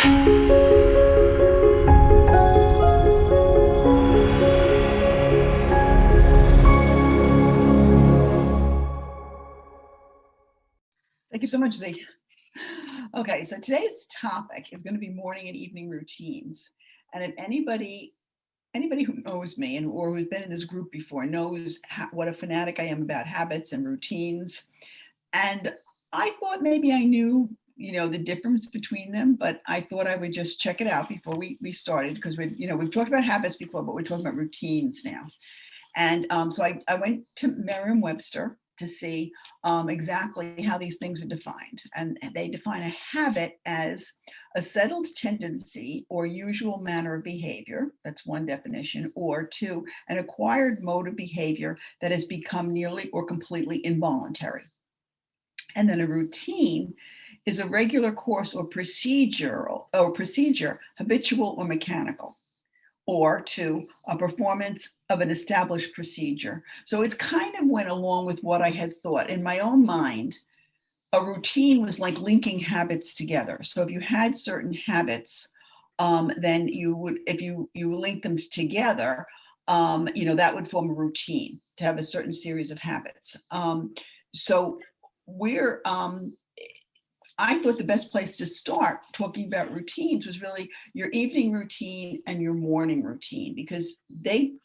Thank you so much, Z. Okay, so today's topic is going to be morning and evening routines. And if anybody who knows me and or who's been in this group before knows what a fanatic I am about habits and routines. And I thought maybe I knew, the difference between them, but I thought I would just check it out before we started, because we've talked about habits before, but we're talking about routines now. And so I went to Merriam-Webster to see exactly how these things are defined. And they define a habit as a settled tendency or usual manner of behavior. That's one definition. Or two, an acquired mode of behavior that has become nearly or completely involuntary. And then a routine is a regular course or procedure, habitual or mechanical. Or two, a performance of an established procedure. So it's kind of went along with what I had thought. In my own mind, a routine was like linking habits together. So if you had certain habits, then you would, if you link them together, that would form a routine to have a certain series of habits. So we're I thought the best place to start talking about routines was really your evening routine and your morning routine, because they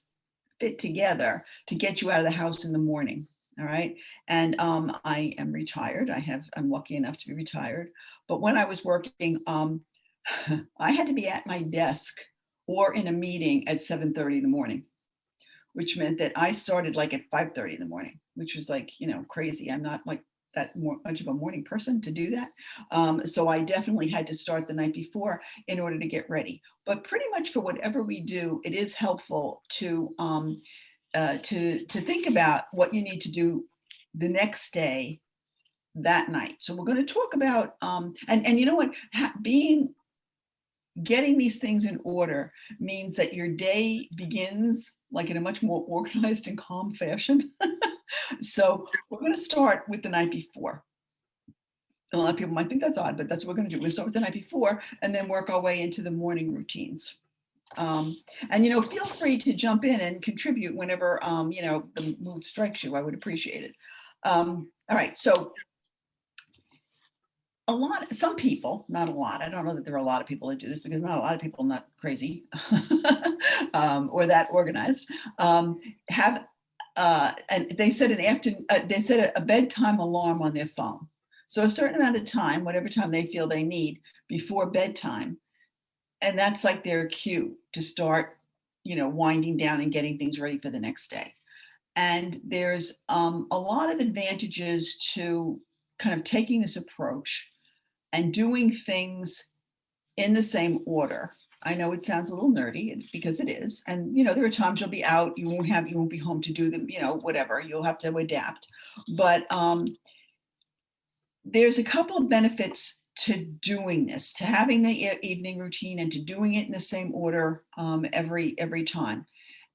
fit together to get you out of the house in the morning. All right. And I am retired. I'm lucky enough to be retired. But when I was working, I had to be at my desk or in a meeting at 7:30 in the morning, which meant that I started like at 5:30 in the morning, which was like, crazy. I'm not like that much of a morning person to do that. So I definitely had to start the night before in order to get ready. But pretty much for whatever we do, it is helpful to think about what you need to do the next day, that night. So we're going to talk about and you know what, getting these things in order means that your day begins like in a much more organized and calm fashion. So we're going to start with the night before. A lot of people might think that's odd, but that's what we're going to do. We'll start with the night before and then work our way into the morning routines. And, feel free to jump in and contribute whenever, the mood strikes you. I would appreciate it. All right. So some people, not a lot, I don't know that there are a lot of people that do this, because not a lot of people, not crazy or that organized, have and they set a bedtime alarm on their phone. So a certain amount of time, whatever time they feel they need before bedtime, and that's like their cue to start, winding down and getting things ready for the next day. And there's a lot of advantages to kind of taking this approach and doing things in the same order. I know it sounds a little nerdy, because it is. And, there are times you'll be out, you won't be home to do them, whatever, you'll have to adapt. But there's a couple of benefits to doing this, to having the evening routine and to doing it in the same order every time.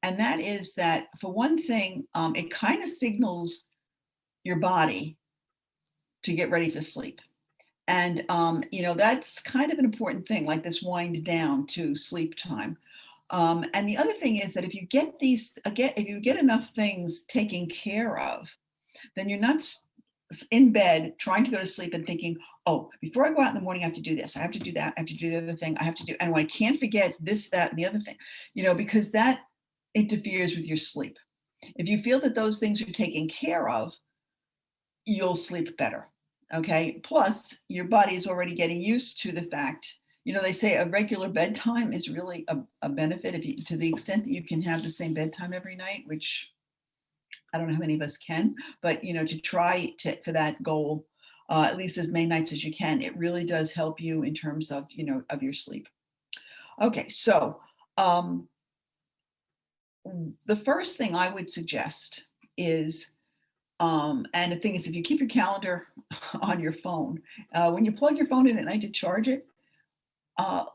And that is that, for one thing, it kind of signals your body to get ready for sleep. And, that's kind of an important thing, like this wind down to sleep time. And the other thing is that if you get enough things taken care of, then you're not in bed trying to go to sleep and thinking, oh, before I go out in the morning, I have to do this, I have to do that, I have to do the other thing, I have to do, and I can't forget this, that, and the other thing, because that interferes with your sleep. If you feel that those things are taken care of, you'll sleep better. Okay. Plus, your body is already getting used to the fact, they say a regular bedtime is really a benefit to the extent that you can have the same bedtime every night, which I don't know how many of us can, but, to try for that goal, at least as many nights as you can, it really does help you in terms of, of your sleep. Okay. So, the first thing I would suggest is, and the thing is, if you keep your calendar on your phone, when you plug your phone in at night to charge it,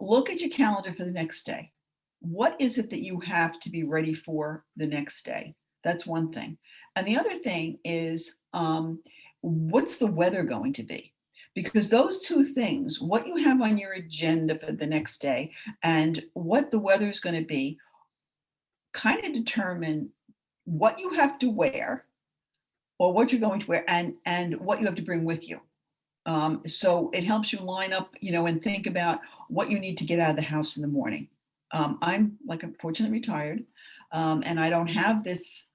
look at your calendar for the next day. What is it that you have to be ready for the next day? That's one thing. And the other thing is, what's the weather going to be? because those two things, what you have on your agenda for the next day and what the weather is going to be, kind of determine what you have to wear or what you're going to wear and what you have to bring with you. So it helps you line up, and think about what you need to get out of the house in the morning. I'm unfortunately retired, and I don't have this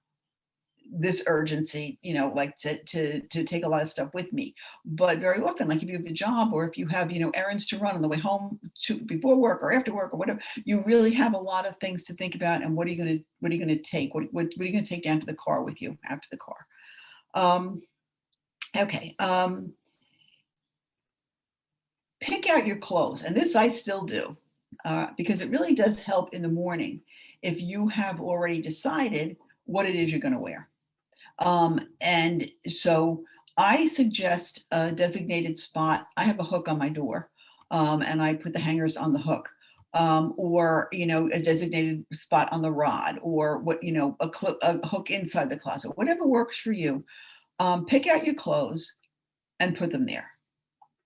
urgency, like to take a lot of stuff with me. But very often, like if you have a job or if you have, errands to run on the way home before work or after work or whatever, you really have a lot of things to think about. And what are you going to take? What are you going to take down to the car with you after the car? Okay. Pick out your clothes. And this I still do, because it really does help in the morning if you have already decided what it is you're going to wear. And so I suggest a designated spot. I have a hook on my door, and I put the hangers on the hook, or, a designated spot on the rod, or a hook inside the closet, whatever works for you. Pick out your clothes and put them there.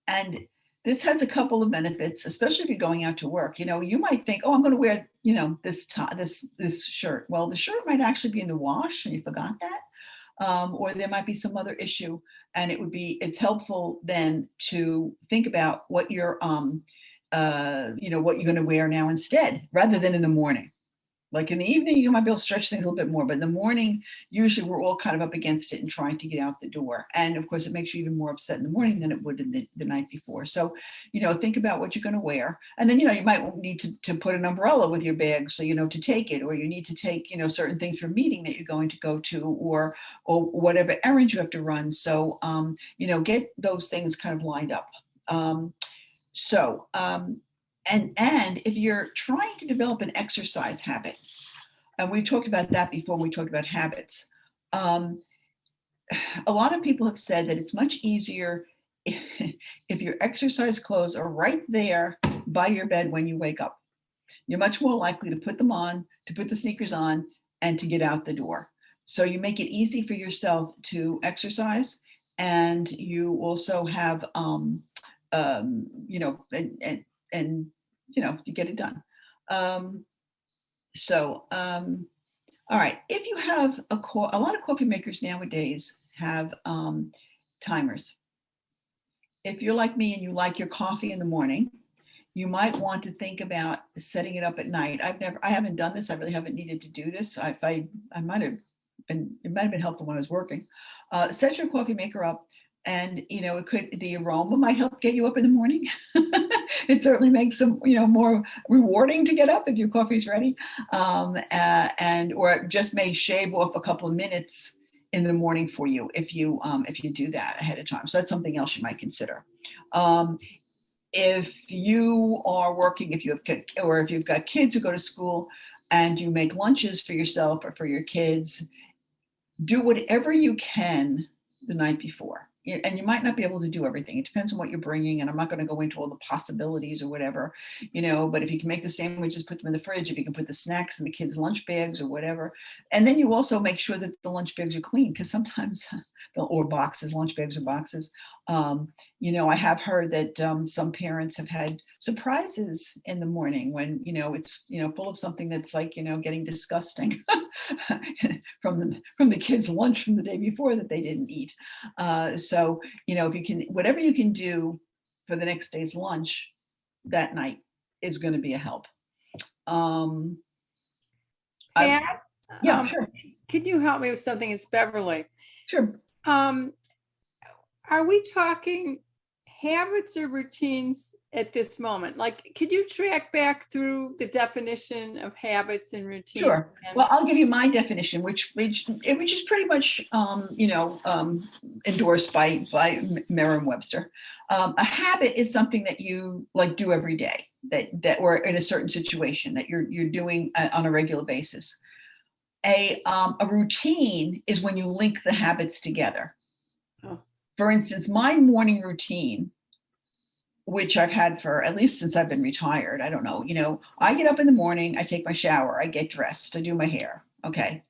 And this has a couple of benefits, especially if you're going out to work. You might think, oh, I'm going to wear, this shirt. Well, the shirt might actually be in the wash and you forgot that. Or there might be some other issue, and it's helpful then to think about what you're what you're going to wear now instead, rather than in the morning. Like in the evening, you might be able to stretch things a little bit more, but in the morning, usually we're all kind of up against it and trying to get out the door. And of course, it makes you even more upset in the morning than it would in the night before. So, think about what you're going to wear. And then, you might need to put an umbrella with your bag. So, to take it, or you need to take, certain things for a meeting that you're going to go to, or whatever errand you have to run. So, get those things kind of lined up. And if you're trying to develop an exercise habit, and we talked about that before when we talked about habits, a lot of people have said that it's much easier if your exercise clothes are right there by your bed when you wake up. You're much more likely to put them on, to put the sneakers on, and to get out the door. So you make it easy for yourself to exercise, and you also have, you get it done. All right. If you have a lot of coffee makers nowadays have timers. If you're like me and you like your coffee in the morning, you might want to think about setting it up at night. I haven't done this. I really haven't needed to do this. It might have been helpful when I was working. Set your coffee maker up. And, the aroma might help get you up in the morning. It certainly makes them, more rewarding to get up if your coffee's ready. Or it just may shave off a couple of minutes in the morning for you if you do that ahead of time. So that's something else you might consider. If you are working, if you've got kids who go to school and you make lunches for yourself or for your kids, do whatever you can the night before. And you might not be able to do everything. It depends on what you're bringing. And I'm not going to go into all the possibilities or whatever, but if you can make the sandwiches, put them in the fridge, if you can put the snacks in the kids' lunch bags or whatever. And then you also make sure that the lunch bags are clean, because sometimes, or boxes, lunch bags or boxes. I have heard that some parents have had surprises in the morning when, it's, full of something that's like, getting disgusting from the kids' lunch from the day before that they didn't eat. So, if you can, whatever you can do for the next day's lunch that night is going to be a help. Pat, Sure. Could you help me with something? It's Beverly. Sure. Are we talking habits or routines at this moment? Like, could you track back through the definition of habits and routines? Sure. Well, I'll give you my definition, which is pretty much, endorsed by Merriam-Webster. A habit is something that you do every day, that or in a certain situation that you're doing on a regular basis. A routine is when you link the habits together. Oh. For instance, my morning routine, which I've had for at least since I've been retired. I get up in the morning, I take my shower, I get dressed, I do my hair. Okay.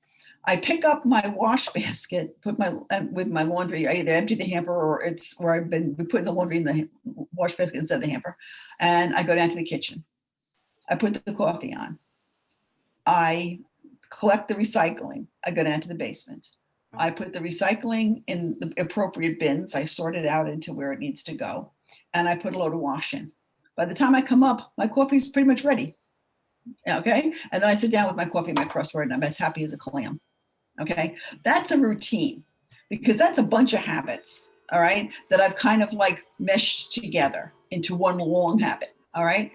I pick up my wash basket, put my with my laundry. I either empty the hamper or it's where I've been putting the laundry in the wash basket instead of the hamper, and I go down to the kitchen. I put the coffee on. I collect the recycling. I go down to the basement. I put the recycling in the appropriate bins. I sort it out into where it needs to go, and I put a load of wash in. By the time I come up, my coffee's pretty much ready. Okay, and then I sit down with my coffee and my crossword, and I'm as happy as a clam. Okay, that's a routine because that's a bunch of habits, all right, that I've kind of like meshed together into one long habit. All right,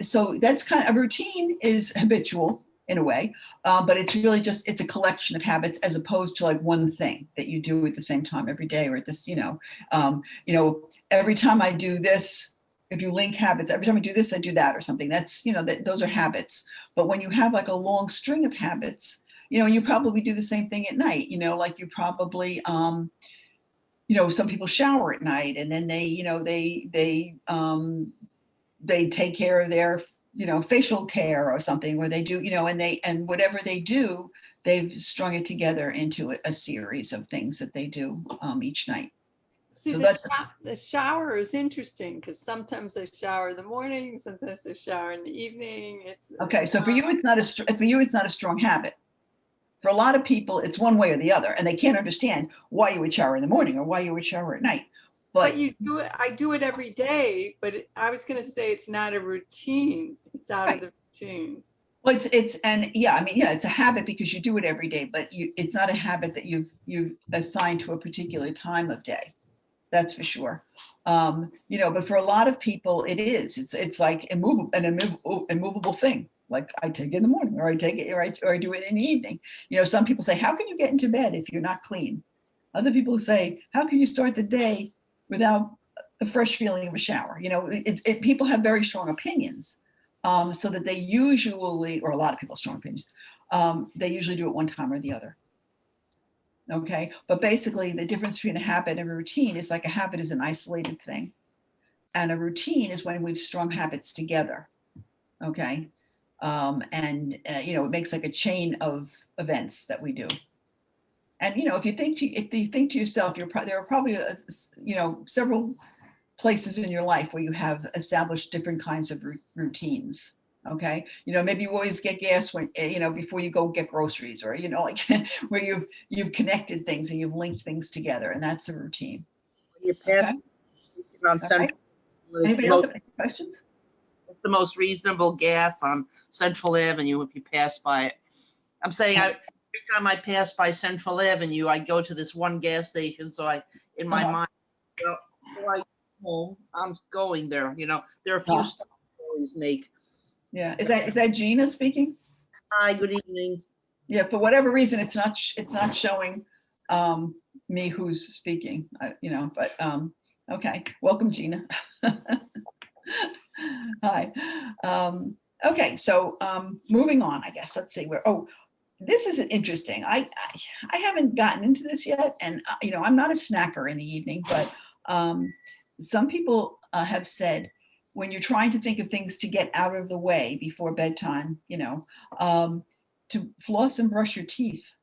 so that's kind of a routine is habitual in a way, but it's really just it's a collection of habits as opposed to like one thing that you do at the same time every day or at this, every time I do this. If you link habits, every time I do this, I do that or something. That's those are habits. But when you have like a long string of habits, you probably do the same thing at night, like you probably, some people shower at night and then they take care of their, facial care or something where they do, and whatever they do, they've strung it together into a series of things that they do each night. See, So the shower is interesting because sometimes I shower in the morning, sometimes I shower in the evening. It's okay. So for you, it's not a strong habit. For a lot of people, it's one way or the other, and they can't understand why you would shower in the morning or why you would shower at night. But you do it. I do it every day. But I was going to say it's not a routine. It's out of the routine. Well, it's a habit because you do it every day, but it's not a habit that you've assigned to a particular time of day. That's for sure. But for a lot of people, it is. It's like an immovable thing. Like I take it in the morning, or I take it, or I do it in the evening. Some people say, "How can you get into bed if you're not clean?" Other people say, "How can you start the day without the fresh feeling of a shower?" People have very strong opinions, so that they usually, or a lot of people have strong opinions, they usually do it one time or the other. Okay, but basically the difference between a habit and a routine is like a habit is an isolated thing, and a routine is when we've strung habits together. Okay, it makes like a chain of events that we do. And if you think to yourself, there are probably several places in your life where you have established different kinds of routines. Okay, maybe you always get gas when before you go get groceries, or like where you've connected things and you've linked things together, and that's a routine. You pass on Central. Anybody else have any questions? It's the most reasonable gas on Central Avenue if you pass by it. I'm saying every time I pass by Central Avenue, I go to this one gas station. So in my mind, before I go home, I'm going there. There are a few stops I always make. Yeah, is that Gina speaking? Hi, good evening. Yeah, for whatever reason, it's not showing me who's speaking. But okay. Welcome, Gina. Hi. Okay, so moving on, I guess. Let's see where. Oh, this is interesting. I haven't gotten into this yet, and I'm not a snacker in the evening, but some people have said, when you're trying to think of things to get out of the way before bedtime, to floss and brush your teeth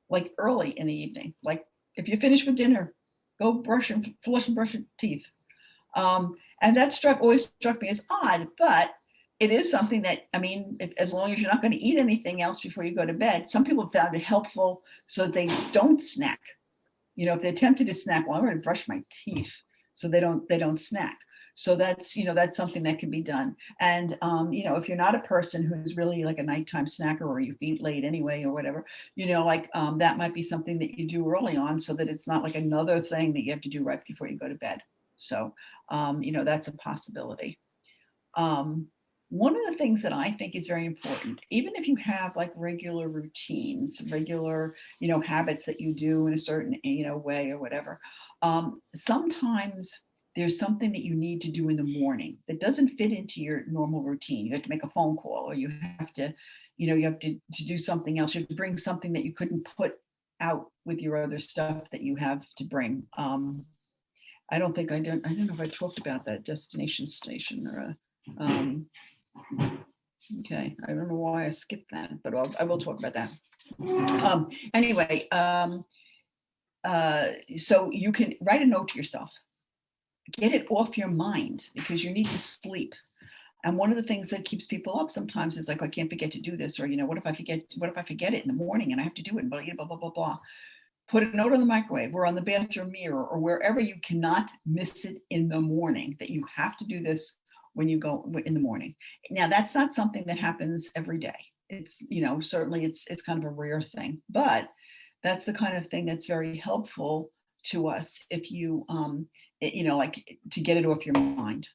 like early in the evening. Like if you finish with dinner, go floss and brush your teeth. And that always struck me as odd, but it is something that, as long as you're not going to eat anything else before you go to bed, some people have found it helpful so that they don't snack. If they're tempted to snack, well, I'm going to brush my teeth so they don't snack. So that's something that can be done. And, if you're not a person who's really like a nighttime snacker, or you eat late anyway, or whatever, that might be something that you do early on so that it's not like another thing that you have to do right before you go to bed. So, that's a possibility. One of the things that I think is very important, even if you have like regular routines, regular, habits that you do in a certain, way or whatever, sometimes there's something that you need to do in the morning that doesn't fit into your normal routine. You have to make a phone call, or you have to do something else. You have to bring something that you couldn't put out with your other stuff that you have to bring. I don't know if I talked about that destination station or Okay, I don't know why I skipped that, but I will talk about that. Anyway, so you can write a note to yourself, get it off your mind because you need to sleep. And one of the things that keeps people up sometimes is like, I can't forget to do this, or, what if I forget it in the morning and I have to do it, blah, blah, blah, blah, blah. Put a note on the microwave or on the bathroom mirror or wherever you cannot miss it in the morning, that you have to do this when you go in the morning. Now, that's not something that happens every day. It's, certainly it's kind of a rare thing, but that's the kind of thing that's very helpful to us if you, like to get it off your mind,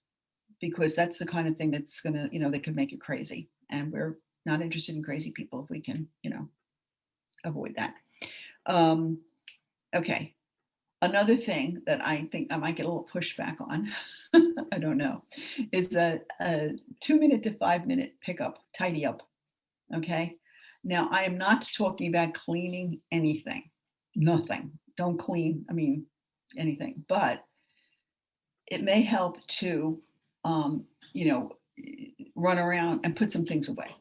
because that's the kind of thing that's gonna, that could make it crazy. And we're not interested in crazy people if we can, avoid that. Okay. Another thing that I think I might get a little pushback on, I don't know, is a 2-minute to 5-minute pickup, tidy up. Okay. Now, I am not talking about cleaning anything, nothing. Don't clean, anything, but it may help to, run around and put some things away,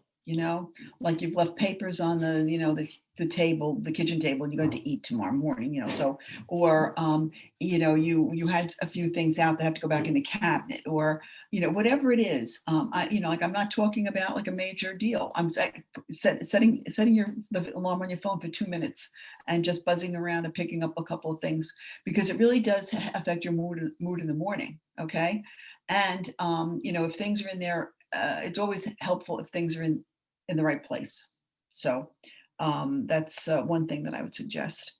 like you've left papers on the table, the kitchen table, and you're going to eat tomorrow morning, so, or, you had a few things out that have to go back in the cabinet, or, whatever it is. Like I'm not talking about like a major deal. I'm setting the alarm on your phone for 2 minutes and just buzzing around and picking up a couple of things, because it really does affect your mood in the morning. Okay. And, if things are in there, it's always helpful if things are in the right place. So that's one thing that I would suggest.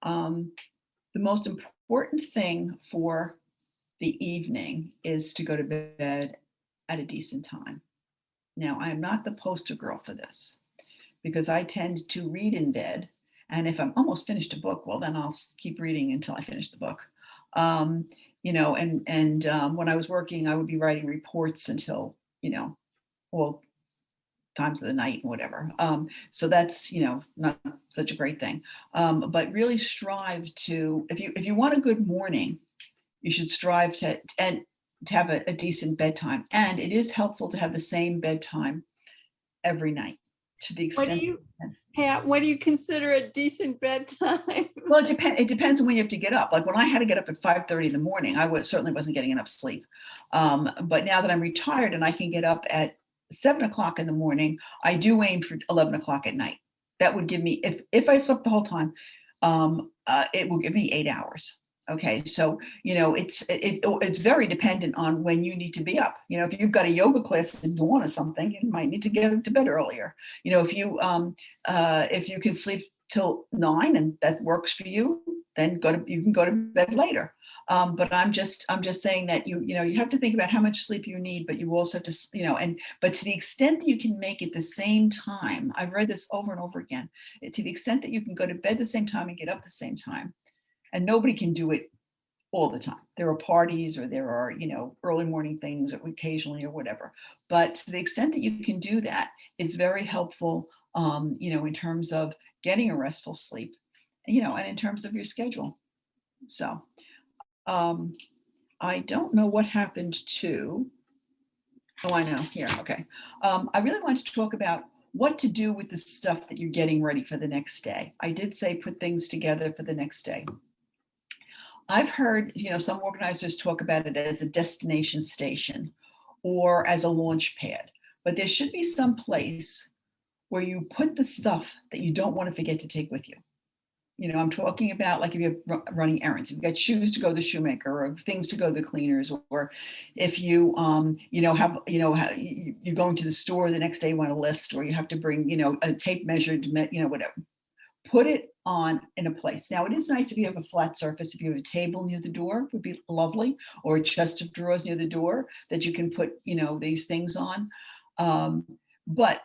The most important thing for the evening is to go to bed at a decent time. Now, I am not the poster girl for this because I tend to read in bed. And if I'm almost finished a book, well, then I'll keep reading until I finish the book. When I was working, I would be writing reports until, all times of the night and whatever. So that's, not such a great thing. But really strive to, if you want a good morning, you should strive to have a decent bedtime. And it is helpful to have the same bedtime every night, to the extent. Pat, what do you consider a decent bedtime? Well, it depends on when you have to get up. Like when I had to get up at 5:30 in the morning, certainly wasn't getting enough sleep. But now that I'm retired and I can get up at 7 o'clock in the morning, I do aim for 11 o'clock at night. That would give me, if I slept the whole time, it will give me 8 hours. Okay, so it's very dependent on when you need to be up. If you've got a yoga class at dawn or something, you might need to get to bed earlier. If you can sleep till 9 and that works for you, then you can go to bed later. But I'm just saying that you have to think about how much sleep you need, but you also have to, but to the extent that you can make it the same time, I've read this over and over again, to the extent that you can go to bed the same time and get up the same time. And nobody can do it all the time. There are parties, or there are, early morning things occasionally or whatever. But to the extent that you can do that, it's very helpful, in terms of getting a restful sleep, and in terms of your schedule. So I don't know what happened to, oh, I know, here, okay. I really want to talk about what to do with the stuff that you're getting ready for the next day. I did say put things together for the next day. I've heard, some organizers talk about it as a destination station or as a launch pad, but there should be some place where you put the stuff that you don't want to forget to take with you. I'm talking about like if you're running errands, if you've got shoes to go to the shoemaker or things to go to the cleaners, or if you, you're going to the store the next day, you want a list, or you have to bring, a tape measure to, whatever. Put it on in a place. Now, it is nice if you have a flat surface. If you have a table near the door, would be lovely, or a chest of drawers near the door that you can put, these things on. But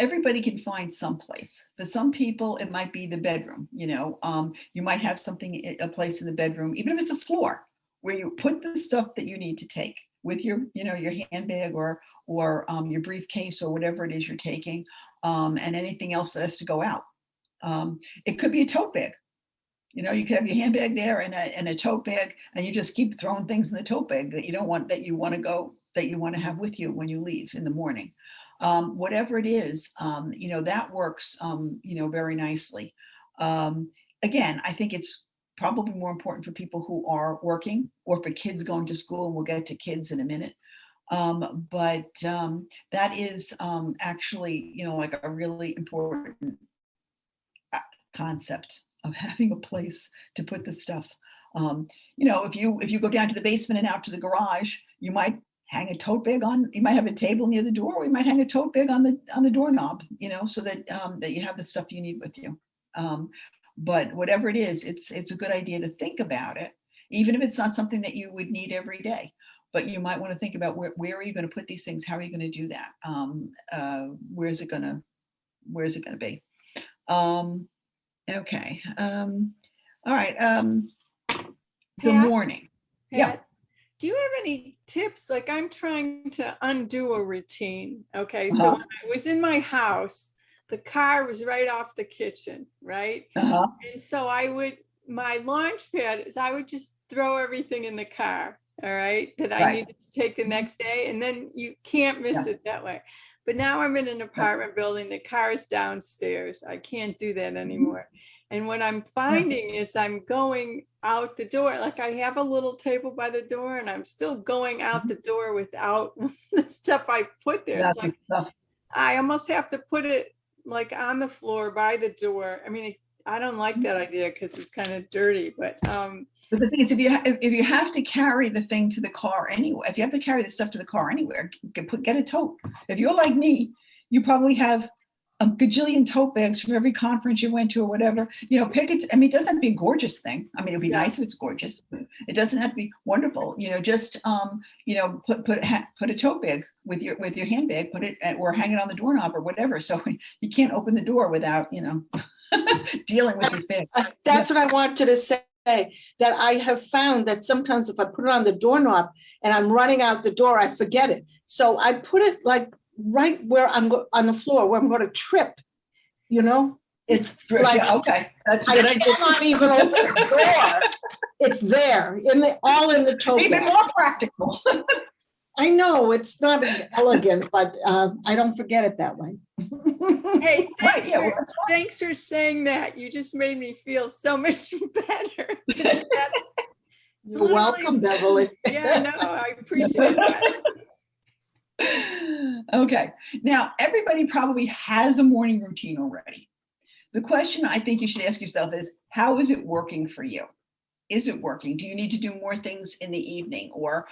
everybody can find someplace. For some people, it might be the bedroom. You might have a place in the bedroom, even if it's the floor, where you put the stuff that you need to take with your, your handbag or your briefcase or whatever it is you're taking, and anything else that has to go out. It could be a tote bag. You know, you could have your handbag there and a tote bag, and you just keep throwing things in the tote bag that you don't want, that you want to have with you when you leave in the morning. Whatever it is, you know, that works, you know, very nicely. Again, I think it's probably more important for people who are working or for kids going to school. And we'll get to kids in a minute. But that is actually, you know, like a really important concept of having a place to put the stuff. You know, if you go down to the basement and out to the garage, you might hang a tote bag on. You might have a table near the door, or you might hang a tote bag on the doorknob. You know, so that that you have the stuff you need with you. But whatever it is, it's a good idea to think about it, even if it's not something that you would need every day. But you might want to think about where are you going to put these things? How are you going to do that? Where's it going to be? Okay. All right. The Pat? morning. Yeah. Pat, do you have any tips? Like, I'm trying to undo a routine. Okay. So when I was in my house, the car was right off the kitchen, right? And so my launch pad is I would just throw everything in the car, all right, that I needed to take the next day. And then you can't miss it that way. But now I'm in an apartment building, the car is downstairs. I can't do that anymore. And what I'm finding is I'm going out the door, like I have a little table by the door, and I'm still going out the door without the stuff I put there. It's like I almost have to put it like on the floor by the door. I mean, I don't like that idea because it's kind of dirty, but the thing is, if you have to carry the thing to the car anyway, if you have to carry the stuff to the car anywhere, get a tote. If you're like me, you probably have a gajillion tote bags from every conference you went to or whatever. You know, pick it. I mean, it doesn't have to be a gorgeous thing. I mean, it'd be nice if it's gorgeous. It doesn't have to be wonderful. You know, just you know, put a tote bag with your handbag. Put it or hang it on the doorknob or whatever. So you can't open the door without, you know, dealing with this bag. That's what I wanted to say. That I have found that sometimes if I put it on the doorknob and I'm running out the door, I forget it. So I put it like right where I'm on the floor where I'm going to trip. You know, it's like okay. That's good. I cannot even open the door. It's there all in the tote. Even more practical. I know it's not elegant, but I don't forget it that way. Hey, thanks for saying that. You just made me feel so much better. You're welcome, Beverly. Yeah, no, I appreciate that. Okay. Now, everybody probably has a morning routine already. The question I think you should ask yourself is, how is it working for you? Is it working? Do you need to do more things in the evening? Or,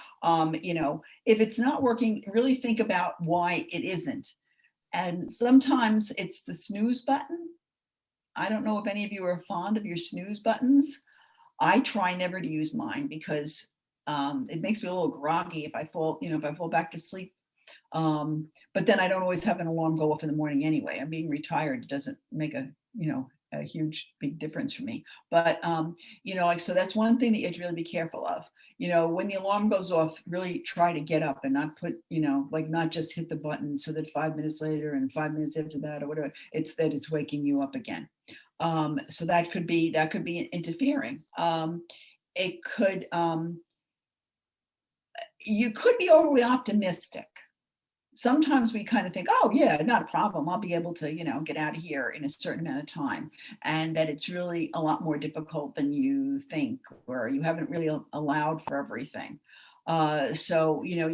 you know, if it's not working, really think about why it isn't. And sometimes it's the snooze button. I don't know if any of you are fond of your snooze buttons. I try never to use mine because it makes me a little groggy if I fall back to sleep. But then I don't always have an alarm go off in the morning anyway. I'm being retired. It doesn't make a huge, big difference for me. But, you know, like, so that's one thing that you have to really be careful of. You know, when the alarm goes off, really try to get up and not put, you know, like not just hit the button so that 5 minutes later and 5 minutes after that or whatever, it's waking you up again. So that could be interfering. It could, you could be overly optimistic. Sometimes we kind of think, oh yeah, not a problem. I'll be able to, you know, get out of here in a certain amount of time. And that it's really a lot more difficult than you think, or you haven't really allowed for everything. So, you know,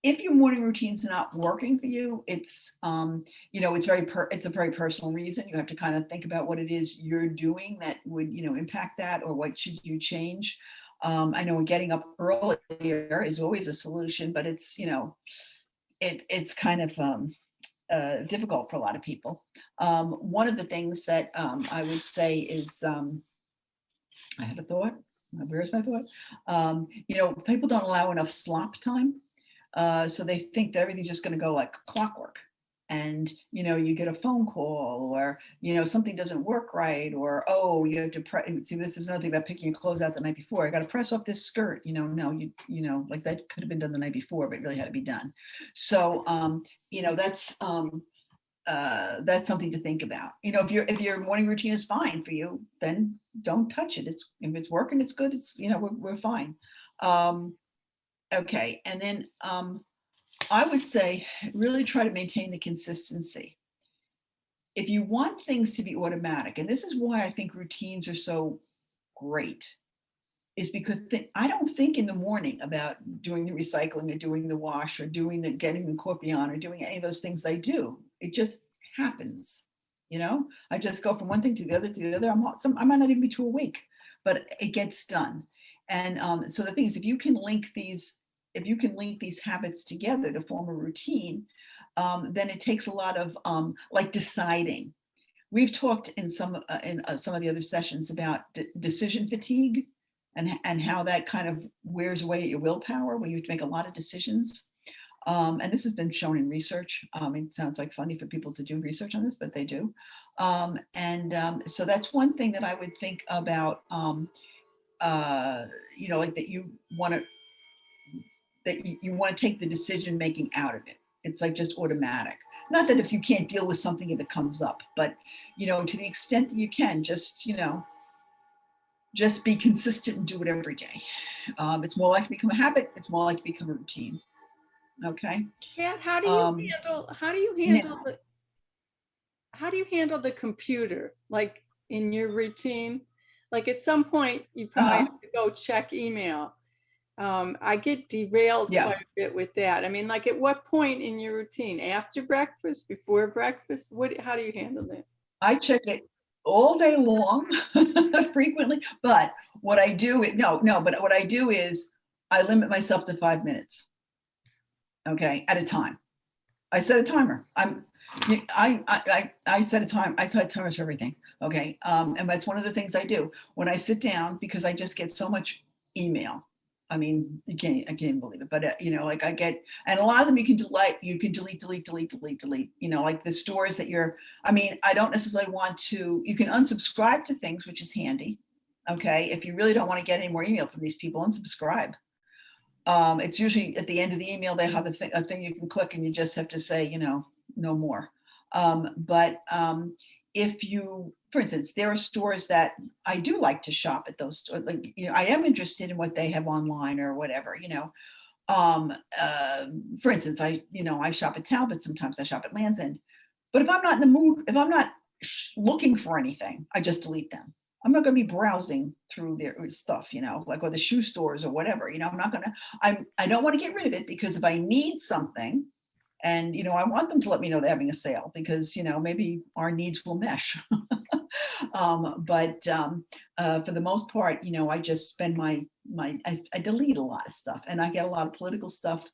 if your morning routine's not working for you, it's, you know, it's a very personal reason. You have to kind of think about what it is you're doing that would, you know, impact that, or what should you change. I know getting up earlier is always a solution, but it's, you know, it's kind of difficult for a lot of people. One of the things that I would say is, I had a thought. Where's my thought? You know, people don't allow enough slop time. So they think that everything's just going to go like clockwork. And, you know, you get a phone call, or, you know, something doesn't work right, or, oh, you have to see, this is another thing about picking your clothes out the night before. I got to press off this skirt, you know, no, you know, like that could have been done the night before, but it really had to be done. So, you know, that's, that's something to think about. You know, if your morning routine is fine for you, then don't touch it. If it's working, it's good. It's, you know, we're fine. Okay, and then I would say really try to maintain the consistency. If you want things to be automatic, and this is why I think routines are so great, is because I don't think in the morning about doing the recycling or doing the wash or doing the getting the coffee on or doing any of those things I do. It just happens. You know, I just go from one thing to the other to the other. I might not even be too awake, but it gets done. And so the thing is, if you can link these habits together to form a routine, then it takes a lot of like deciding. We've talked in some of the other sessions about decision fatigue and how that kind of wears away at your willpower when you have to make a lot of decisions. And this has been shown in research. It sounds like funny for people to do research on this, but they do. So that's one thing that I would think about, you know, like that you want to take the decision making out of it. It's like just automatic. Not that if you can't deal with something if it comes up, but, you know, to the extent that you can, just, you know, just be consistent and do it every day. It's more like to become a habit. It's more like to become a routine. Okay. Yeah. How do you handle the computer, like in your routine? Like at some point you probably have to go check email. I get derailed quite a bit with that. I mean, like at what point in your routine? After breakfast, before breakfast? How do you handle that? I check it all day long, frequently. But what I do, but what I do is I limit myself to 5 minutes. Okay, at a time. I set a timer. I set a time. I set timers for everything. Okay, and that's one of the things I do when I sit down, because I just get so much email. I mean, I can't believe it, but you know, like I get, and a lot of them you can delete, you know, like the stores that I don't necessarily want to, you can unsubscribe to things, which is handy. Okay. If you really don't want to get any more email from these people, unsubscribe. It's usually at the end of the email, they have a thing you can click and you just have to say, you know, no more. If you, for instance, there are stores that I do like to shop at those stores. Like, you know, I am interested in what they have online or whatever, you know. For instance, I shop at Talbot. Sometimes I shop at Land's End. But if I'm not in the mood, if I'm not looking for anything, I just delete them. I'm not going to be browsing through their stuff, you know, like, or the shoe stores or whatever, you know, I don't want to get rid of it, because if I need something, and, you know, I want them to let me know they're having a sale, because, you know, maybe our needs will mesh. For the most part, you know, I just spend I delete a lot of stuff, and I get a lot of political stuff.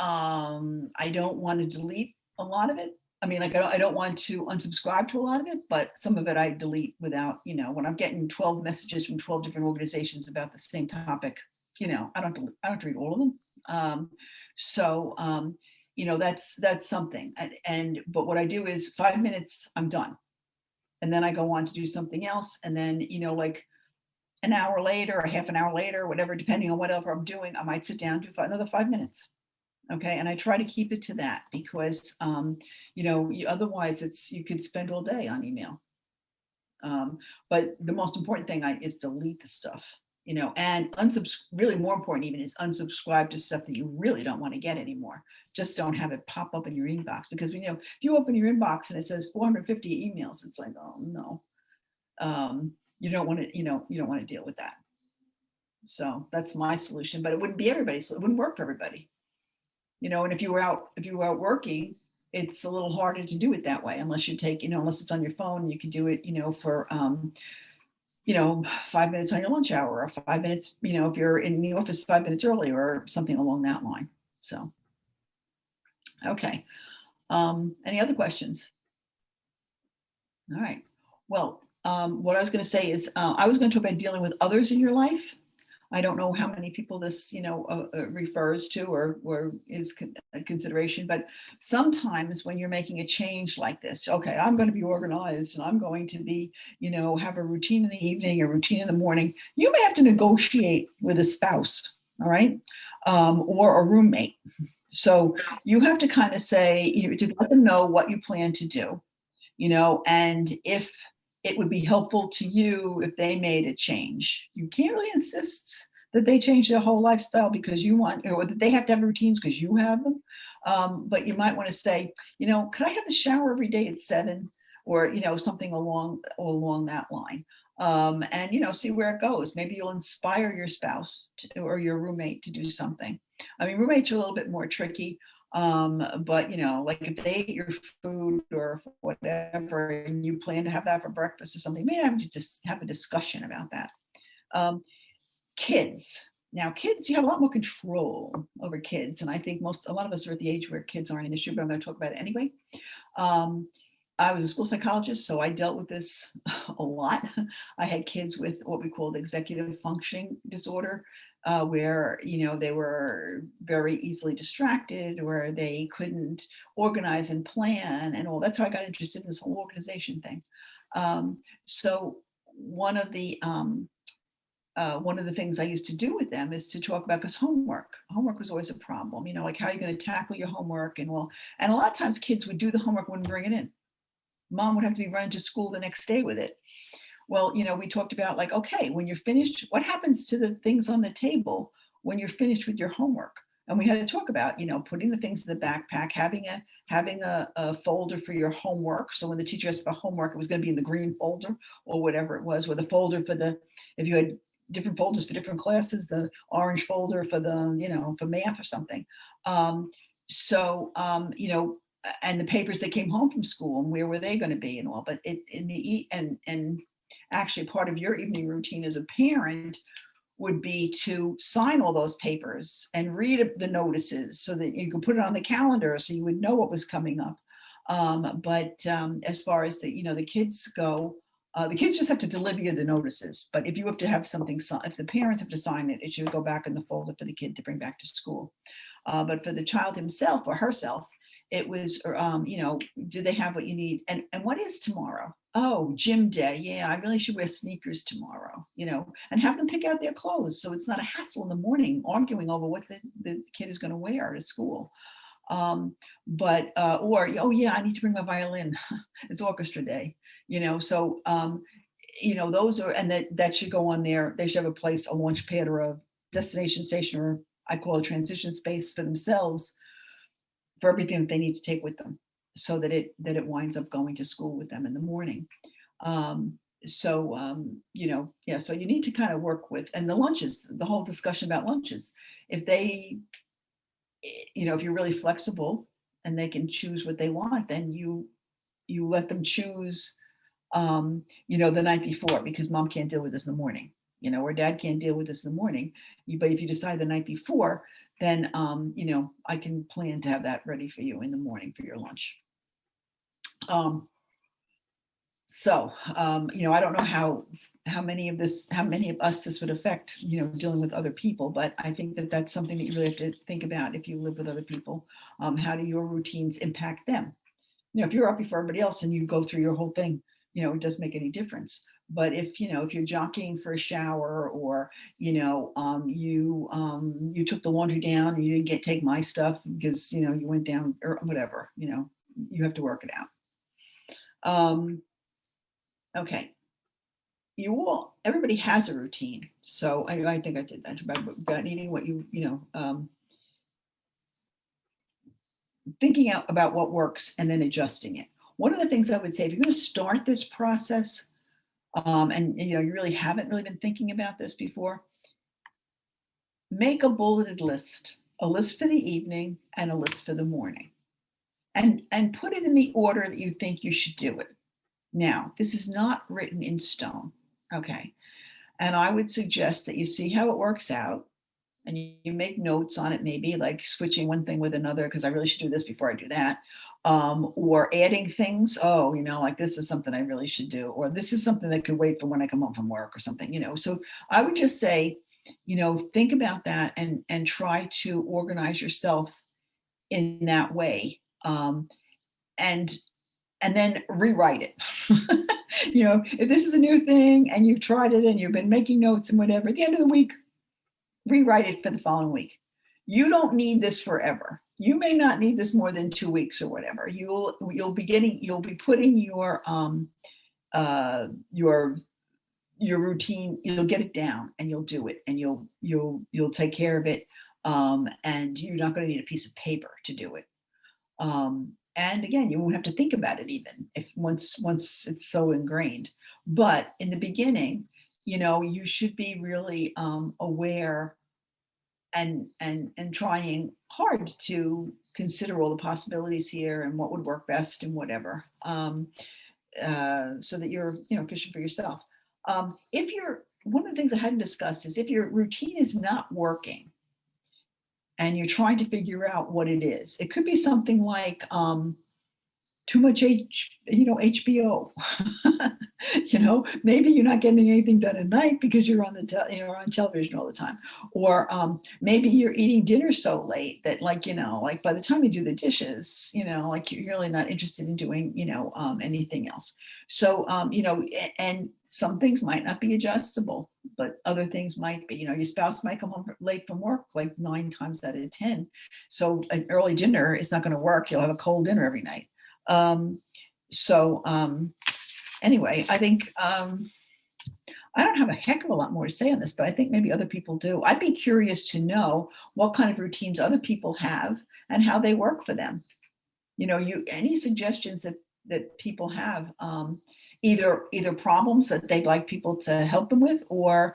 I don't want to delete a lot of it. I mean, like, I don't want to unsubscribe to a lot of it, but some of it I delete without, you know, when I'm getting 12 messages from 12 different organizations about the same topic, you know, I don't have to read all of them. You know, that's something. But what I do is 5 minutes, I'm done. And then I go on to do something else. And then, you know, like an hour later or half an hour later, whatever, depending on whatever I'm doing, I might sit down, do another 5 minutes. Okay. And I try to keep it to that, because, you know, otherwise you could spend all day on email. But the most important thing is delete the stuff, you know, and really more important even is unsubscribe to stuff that you really don't want to get anymore. Just don't have it pop up in your inbox, because, you know, if you open your inbox and it says 450 emails, it's like, oh no, you don't want to, you don't want to deal with that. So that's my solution, but it wouldn't be everybody's. So it wouldn't work for everybody, you know. And if you were out working, it's a little harder to do it that way, unless you take, you know, unless it's on your phone, you can do it, you know, for, 5 minutes on your lunch hour, or 5 minutes, you know, if you're in the office 5 minutes early, or something along that line. So, okay. Any other questions? All right. Well, what I was going to say is, I was going to talk about dealing with others in your life. I don't know how many people this, you know, refers to or is a consideration, but sometimes when you're making a change like this, okay, I'm going to be organized and I'm going to be, you know, have a routine in the evening, a routine in the morning, you may have to negotiate with a spouse, all right, or a roommate. So you have to kind of say, to let them know what you plan to do, and if it would be helpful to you if they made a change. You can't really insist that they change their whole lifestyle because you want, or that they have to have routines because you have them. But you might want to say, could I have the shower every day at 7? Or, something along that line. And, see where it goes. Maybe you'll inspire your spouse or your roommate to do something. I mean, roommates are a little bit more tricky. But like if they ate your food or whatever, and you plan to have that for breakfast or something, maybe have to just have a discussion about that. Kids. Now, kids, you have a lot more control over kids. And I think a lot of us are at the age where kids aren't an issue, but I'm going to talk about it anyway. I was a school psychologist, so I dealt with this a lot. I had kids with what we called executive functioning disorder, where, they were very easily distracted, where they couldn't organize and plan and all. That's how I got interested in this whole organization thing. So one of the things I used to do with them is to talk about, because homework was always a problem, like how are you going to tackle your homework? And a lot of times kids would do the homework, wouldn't bring it in. Mom would have to be running to school the next day with it. Well, we talked about like, okay, when you're finished, what happens to the things on the table when you're finished with your homework? And we had to talk about, putting the things in the backpack, having a folder for your homework. So when the teacher asked for homework, it was going to be in the green folder or whatever it was, with a folder if you had different folders for different classes, the orange folder for for math or something. And the papers that came home from school, and where were they going to be and all. But and actually part of your evening routine as a parent would be to sign all those papers and read the notices so that you could put it on the calendar so you would know what was coming up. But as far as the kids go, the kids just have to deliver you the notices. But if you have to have something, if the parents have to sign it, it should go back in the folder for the kid to bring back to school. But for the child himself or herself, it was, do they have what you need? And what is tomorrow? Oh, gym day. Yeah, I really should wear sneakers tomorrow, and have them pick out their clothes. So it's not a hassle in the morning arguing over what the kid is going to wear to school. Oh yeah, I need to bring my violin. It's orchestra day, so, those are, and that should go on there. They should have a launch pad or a destination station, or I call a transition space for themselves, for everything that they need to take with them, so that it winds up going to school with them in the morning. So you need to kind of work with, and the lunches, the whole discussion about lunches. If they, if you're really flexible and they can choose what they want, then you let them choose, the night before, because mom can't deal with this in the morning, or dad can't deal with this in the morning. But if you decide the night before, then, I can plan to have that ready for you in the morning for your lunch. I don't know how many of us this would affect, dealing with other people, but I think that that's something that you really have to think about if you live with other people. How do your routines impact them? If you're up before everybody else and you go through your whole thing, it doesn't make any difference. But if you're jockeying for a shower, or you took the laundry down and you didn't take my stuff because you went down or whatever, you have to work it out. Okay, everybody has a routine, so I think I did that about needing what thinking out about what works and then adjusting it. One of the things I would say, if you're going to start this process, and you really haven't really been thinking about this before, make a bulleted list, a list for the evening and a list for the morning, and put it in the order that you think you should do it. Now, this is not written in stone, okay? And I would suggest that you see how it works out, and you make notes on it, maybe like switching one thing with another, because I really should do this before I do that. Or adding things, like this is something I really should do, or this is something that could wait for when I come home from work or something, So I would just say, think about that and try to organize yourself in that way. And then rewrite it. If this is a new thing and you've tried it and you've been making notes and whatever, at the end of the week, rewrite it for the following week. You don't need this forever. you may not need this more than 2 weeks or whatever. You'll be putting your routine, you'll get it down and you'll do it, and you'll take care of it. And you're not going to need a piece of paper to do it. And again, you won't have to think about it even if once it's so ingrained. But in the beginning, you should be really aware and trying hard to consider all the possibilities here and what would work best and whatever, so that you're efficient for yourself. One of the things I hadn't discussed is if your routine is not working and you're trying to figure out what it is, it could be something like too much HBO. Maybe you're not getting anything done at night because you're on on television all the time, or maybe you're eating dinner so late that by the time you do the dishes, you're really not interested in doing anything else. So and some things might not be adjustable, but other things might be. Your spouse might come home late from work like 9 times out of 10. So an early dinner is not going to work. You'll have a cold dinner every night. Anyway, I think I don't have a heck of a lot more to say on this, but I think maybe other people do. I'd be curious to know what kind of routines other people have and how they work for them. Any suggestions that people have, either problems that they'd like people to help them with, or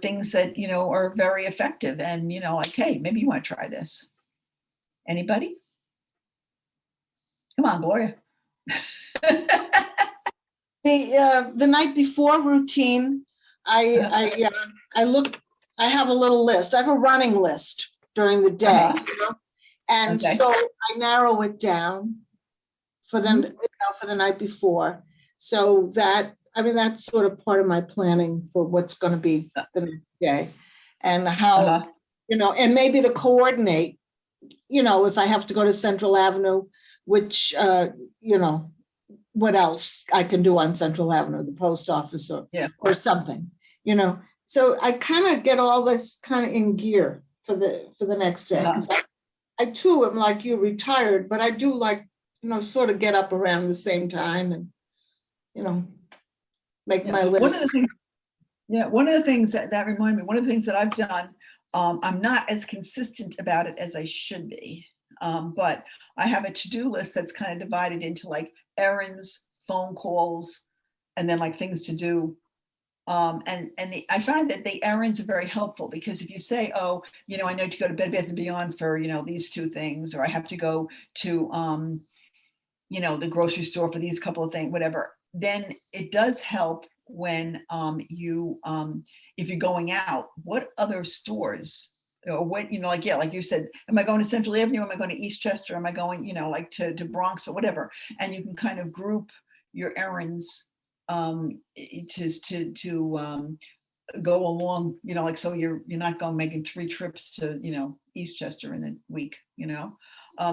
things that are very effective, and hey, maybe you want to try this. Anybody? Come on, Gloria. The night before routine, I have a little list. I have a running list during the day, and Okay. so I narrow it down for the night before. So that's sort of part of my planning for what's going to be the next day, and how and maybe to coordinate. If I have to go to Central Avenue, which what else I can do on Central Avenue, the post office or something, So I kind of get all this kind of in gear for the next day. Because I too am like you, retired, but I do like, sort of get up around the same time and, make my list. One of the things that remind me, one of the things that I've done, I'm not as consistent about it as I should be. But I have a to-do list that's kind of divided into like errands, phone calls, and then like things to do. I find that the errands are very helpful, because if you say, I need to go to Bed Bath & Beyond for, these 2 things, or I have to go to, the grocery store for these couple of things, whatever, then it does help when if you're going out, what other stores, or what, like you said, am I going to Central Avenue? Am I going to Eastchester? Am I going, to Bronx, or whatever? And you can kind of group your errands to go along, so you're not making 3 trips to, Eastchester in a week,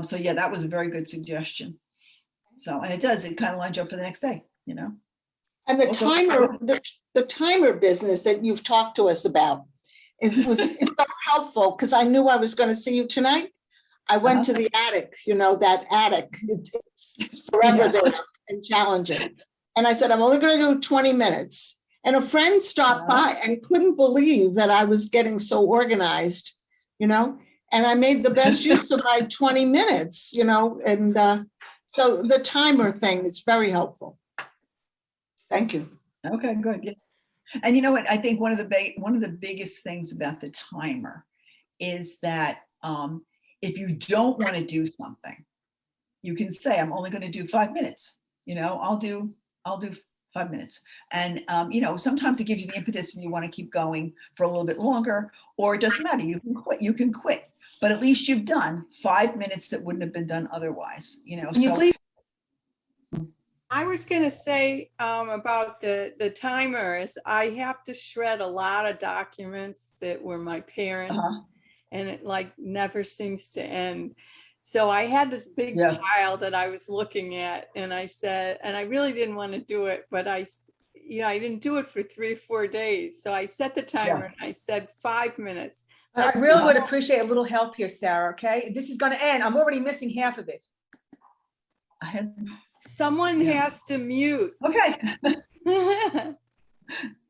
So yeah, that was a very good suggestion. So, and it kind of lines you up for the next day, And the timer business that you've talked to us about, it's so helpful, because I knew I was going to see you tonight. I went to the attic, that attic. It's forever there and challenging. And I said, I'm only going to do 20 minutes. And a friend stopped by and couldn't believe that I was getting so organized, and I made the best use of my 20 minutes, and so the timer thing is very helpful. Thank you. Okay, good. Yeah. And you know what? I think one of the biggest things about the timer is that if you don't want to do something, you can say, I'm only going to do 5 minutes. I'll do 5 minutes. And sometimes it gives you the impetus and you want to keep going for a little bit longer, or it doesn't matter. You can quit, but at least you've done 5 minutes that wouldn't have been done otherwise. I was going to say about the timers, I have to shred a lot of documents that were my parents, and it never seems to end. So I had this big pile that I was looking at, and I said, and I really didn't want to do it, but I didn't do it for 3 or 4 days. So I set the timer and I said 5 minutes. That's really would the- appreciate a little help here, Sarah, okay? This is gonna end. I'm already missing half of it. I had, Someone Yeah. has to mute. okay,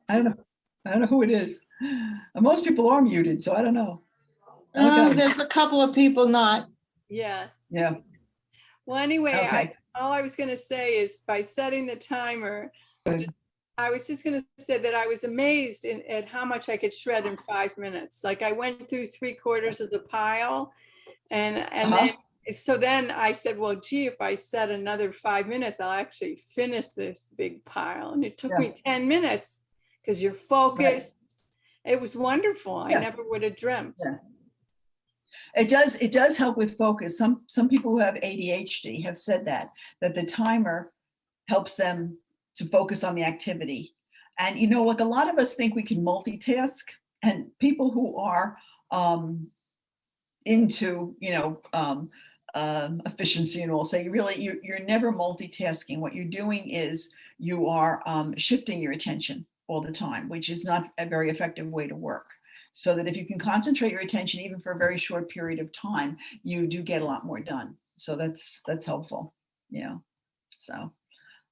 I don't know who it is. Most people are muted, so I don't know. Okay, There's a couple of people not. Yeah. yeah, Well, anyway, okay. all I was going to say is by setting the timer, Good. I was just going to say that I was amazed at how much I could shred in 5 minutes. Like I went through 3/4 of the pile and Uh-huh. then I said, well, gee, if I set another 5 minutes, I'll actually finish this big pile. And it took Yeah. me 10 minutes because you're focused. It was wonderful. I Yeah. never would have dreamt. Yeah. It does help with focus. Some people who have ADHD have said that the timer helps them to focus on the activity. And like a lot of us think we can multitask, and people who are into efficiency and all say really you're never multitasking. What you're doing is you are shifting your attention all the time, which is not a very effective way to work. So that if you can concentrate your attention even for a very short period of time, you do get a lot more done. So that's helpful. Yeah. So